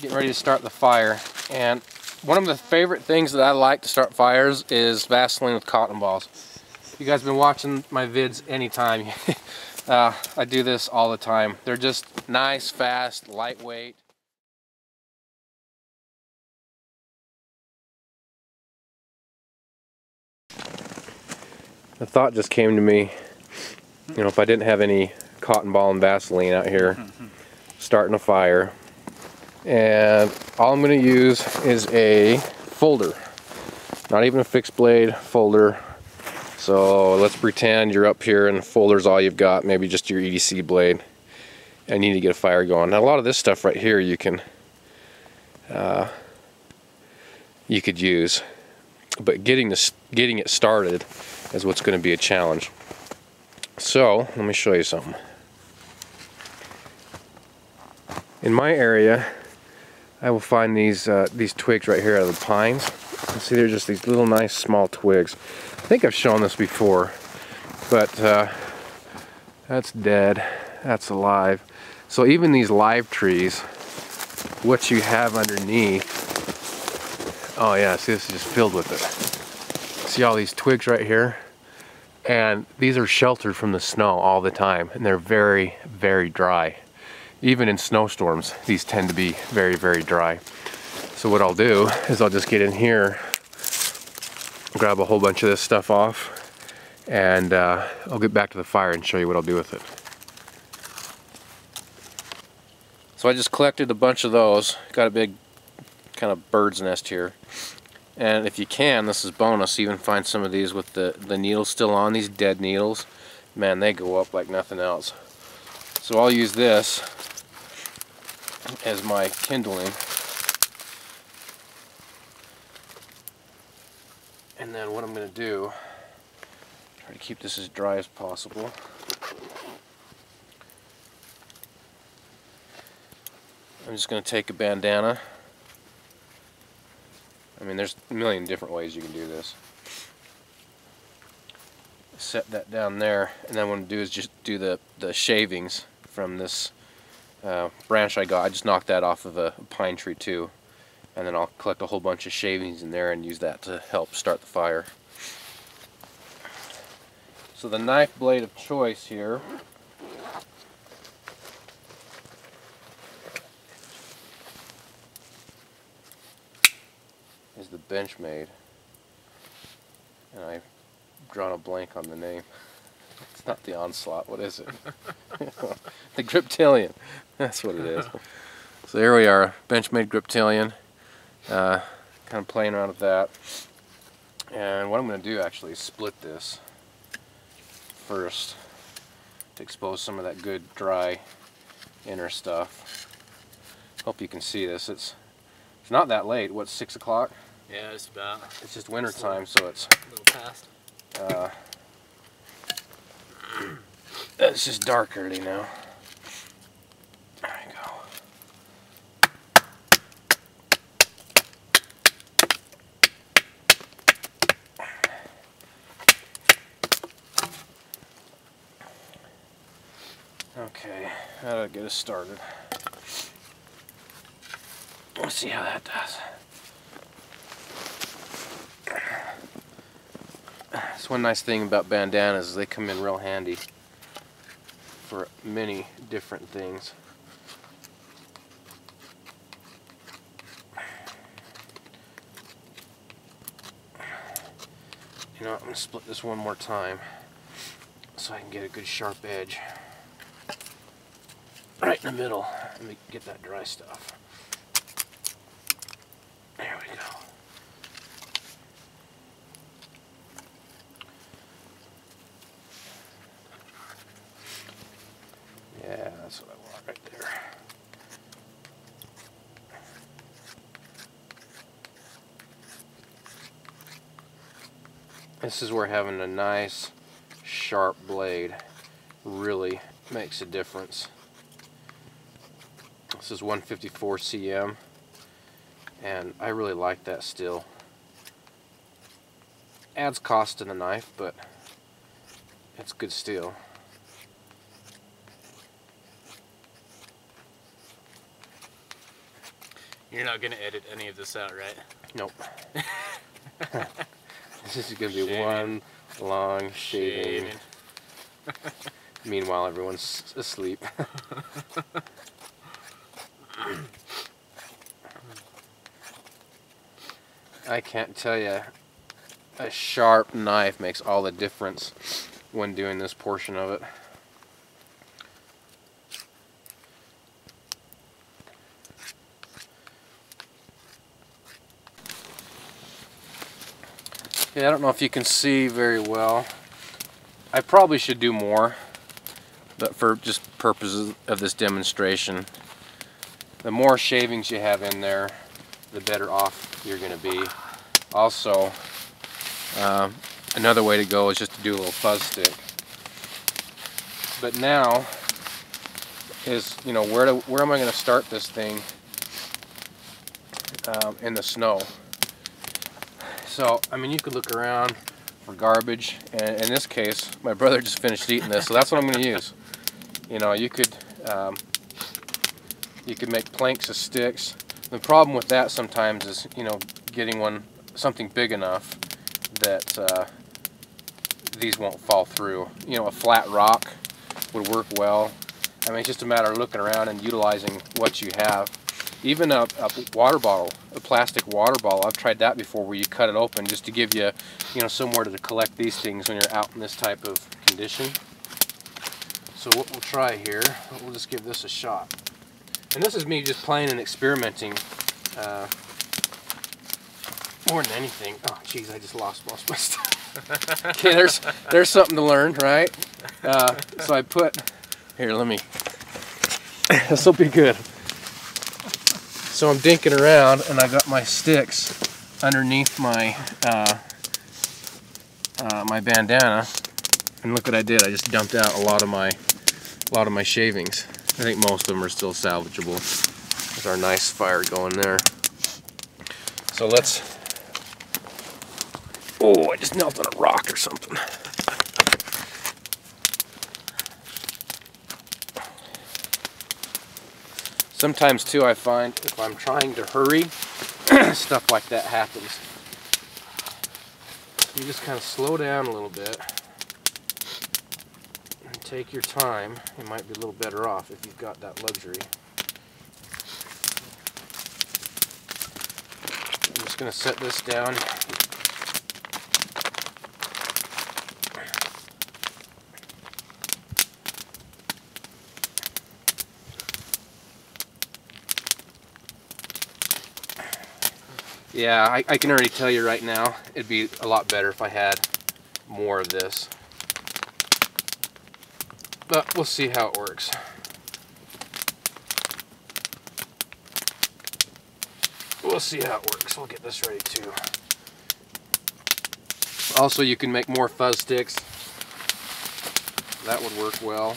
getting ready to start the fire. And one of the favorite things that I like to start fires is Vaseline with cotton balls. If you guys have been watching my vids anytime, I do this all the time. They're just nice, fast, lightweight. The thought just came to me, you know, if I didn't have any cotton ball and Vaseline out here starting a fire, and all I'm going to use is a folder, not even a fixed blade folder. So let's pretend you're up here and the folder's all you've got, maybe just your EDC blade, and you need to get a fire going. Now a lot of this stuff right here you could use, but getting it started is what's going to be a challenge. So let me show you something. In my area, I will find these twigs right here out of the pines. You see, they're just these little nice small twigs. I think I've shown this before, but that's dead, that's alive. So even these live trees, what you have underneath, oh yeah, see, this is just filled with it. See all these twigs right here? And these are sheltered from the snow all the time, and they're very, very dry. Even in snowstorms, these tend to be very, very dry. So what I'll do is I'll just get in here, grab a whole bunch of this stuff off, and I'll get back to the fire and show you what I'll do with it. So I just collected a bunch of those. Got a big kind of bird's nest here. And if you can, this is bonus, even find some of these with the needles still on, these dead needles. Man, they go up like nothing else. So I'll use this as my kindling. And then what I'm going to do, try to keep this as dry as possible. I'm just going to take a bandana. I mean, there's a million different ways you can do this. Set that down there, and then what I'm going to do is just do the shavings from this branch I got. I just knocked that off of a pine tree too. And then I'll collect a whole bunch of shavings in there and use that to help start the fire. So the knife blade of choice here is the Benchmade, and I've drawn a blank on the name. It's not the Onslaught, what is it? The Griptilian, that's what it is. So here we are, Benchmade Griptilian, kind of playing around with that. And what I'm going to do actually is split this first to expose some of that good dry inner stuff. Hope you can see this. It's not that late. What's 6 o'clock? Yeah, just about. It's just winter time, so it's a little past. It's just dark early now. There we go. Okay, that'll get us started. Let's see how that does. That's one nice thing about bandanas is they come in real handy for many different things. You know what, I'm going to split this one more time so I can get a good sharp edge right in the middle. Let me get that dry stuff. There we go. Yeah, that's what I want right there. This is where having a nice sharp blade really makes a difference. This is 154 cm, and I really like that steel. Adds cost to the knife, but it's good steel. You're not gonna edit any of this out, right? Nope. This is gonna be one long shaving. Meanwhile, everyone's asleep. I can't tell you, a sharp knife makes all the difference when doing this portion of it. Okay, I don't know if you can see very well. I probably should do more, but for just purposes of this demonstration, the more shavings you have in there, the better off you're going to be. Also, another way to go is just to do a little fuzz stick. But now is, you know, where am I going to start this thing in the snow? So, I mean, you could look around for garbage, and in this case, my brother just finished eating this, so that's what I'm going to use. You know, you could make planks of sticks. The problem with that sometimes is, you know, getting something big enough that these won't fall through. You know, a flat rock would work well. I mean, it's just a matter of looking around and utilizing what you have. Even a water bottle, a plastic water bottle, I've tried that before, where you cut it open just to give you, you know, somewhere to collect these things when you're out in this type of condition. So what we'll try here, we'll just give this a shot. And this is me just playing and experimenting more than anything. Oh, geez, I just lost most of my stuff. Okay, there's something to learn, right? So I put, here, let me, this will be good. So I'm dinking around, and I got my sticks underneath my my bandana, and look what I did. I just dumped out a lot of my shavings. I think most of them are still salvageable. There's our nice fire going there. So let's. Oh, I just knelt on a rock or something. Sometimes too, I find if I'm trying to hurry, stuff like that happens. You just kind of slow down a little bit and take your time. You might be a little better off if you've got that luxury. I'm just going to set this down. Yeah, I can already tell you right now, it'd be a lot better if I had more of this. But we'll see how it works. We'll see how it works. We'll get this ready too. Also, you can make more fuzz sticks. That would work well.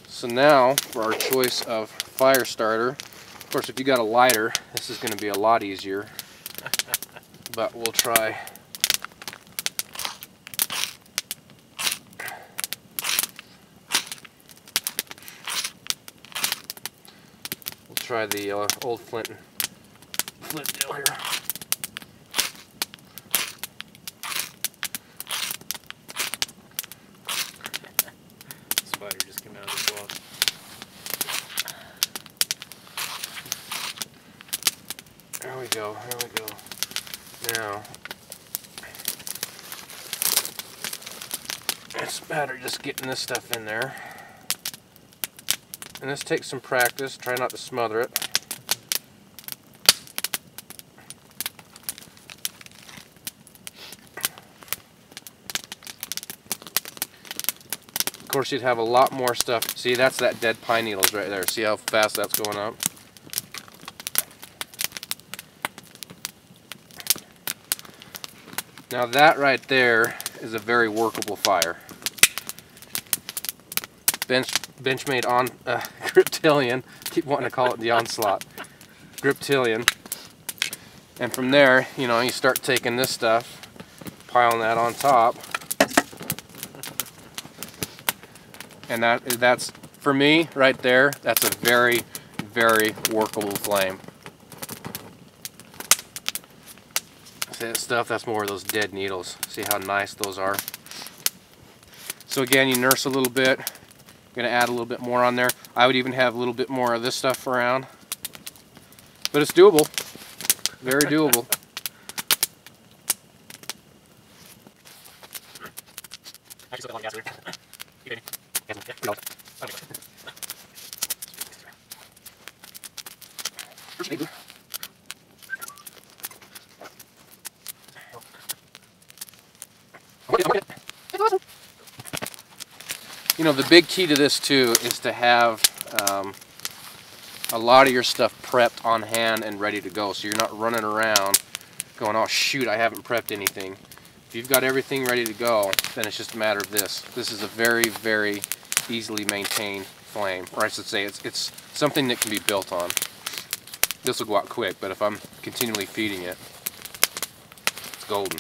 So now, for our choice of fire starter. Of course, if you got a lighter, this is going to be a lot easier. But we'll try. We'll try the old flint deal here. Spider just came out of the wall. There we go, there we go. Now, it's a matter of just getting this stuff in there. And this takes some practice. Try not to smother it. Of course, you'd have a lot more stuff. See, that's that dead pine needles right there. See how fast that's going up? Now that right there is a very workable fire. Benchmade on Griptilian. Keep wanting to call it the Onslaught. Griptilian. And from there, you know, you start taking this stuff, piling that on top. And that's for me right there. That's a very, very workable flame. See that stuff? That's more of those dead needles. See how nice those are? So again, you nurse a little bit. I'm going to add a little bit more on there. I would even have a little bit more of this stuff around. But it's doable. Very doable. You know, the big key to this too is to have a lot of your stuff prepped on hand and ready to go, so you're not running around going, oh shoot, I haven't prepped anything. If you've got everything ready to go, then it's just a matter of this. This is a very, very easily maintained flame, or I should say it's something that can be built on. This will go out quick, but if I'm continually feeding it, it's golden.